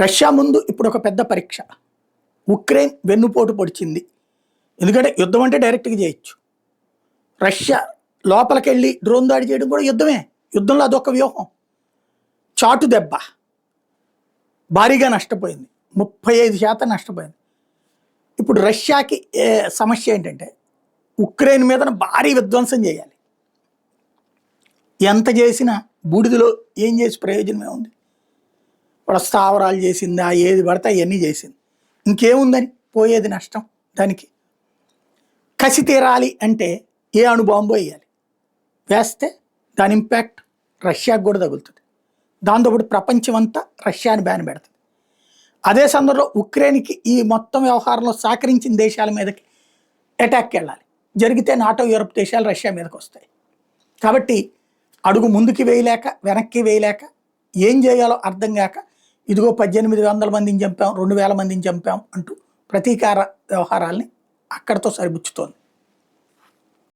Russia ముందు ఇప్పుడు ఒక పెద్ద పరీక్ష. ఉక్రెయిన్ వెన్నుపోటు పొడిచింది. ఎందుకంటే యుద్ధం అంటే డైరెక్ట్గా చేయొచ్చు. రష్యా లోపలికెళ్ళి డ్రోన్ దాడి చేయడం కూడా యుద్ధమే. యుద్ధంలో అదొక వ్యూహం. చాటు దెబ్బ భారీగా నష్టపోయింది. 35% నష్టపోయింది. ఇప్పుడు రష్యాకి సమస్య ఏంటంటే ఉక్రెయిన్ మీద భారీ విధ్వంసం చేయాలి. ఎంత చేసినా బూడిదలో ఏం చేసి ప్రయోజనమే ఉంది. ఇప్పుడు స్థావరాలు చేసిందా, ఏది పడితే అవన్నీ చేసింది. ఇంకేముందని పోయేది నష్టం. దానికి కసి తీరాలి అంటే ఏ అణుబాంబు వేయాలి. వేస్తే దాని ఇంపాక్ట్ రష్యాకు కూడా తగులుతుంది. దాంతోపాటు ప్రపంచం అంతా రష్యాని బ్యాన్ పెడుతుంది. అదే సందర్భంలో ఉక్రెయిన్కి ఈ మొత్తం వ్యవహారంలో సహకరించిన దేశాల మీదకి అటాక్కి వెళ్ళాలి. జరిగితే నాటో, యూరప్ దేశాలు రష్యా మీదకి వస్తాయి. కాబట్టి అడుగు ముందుకి వేయలేక, వెనక్కి వేయలేక, ఏం చేయాలో అర్థం కాక, ఇదిగో 1800 మందిని చంపాం, 2000 మందిని చంపాం అంటూ ప్రతీకార వ్యవహారాల్ని అక్కడితో సరిపుచ్చుతోంది.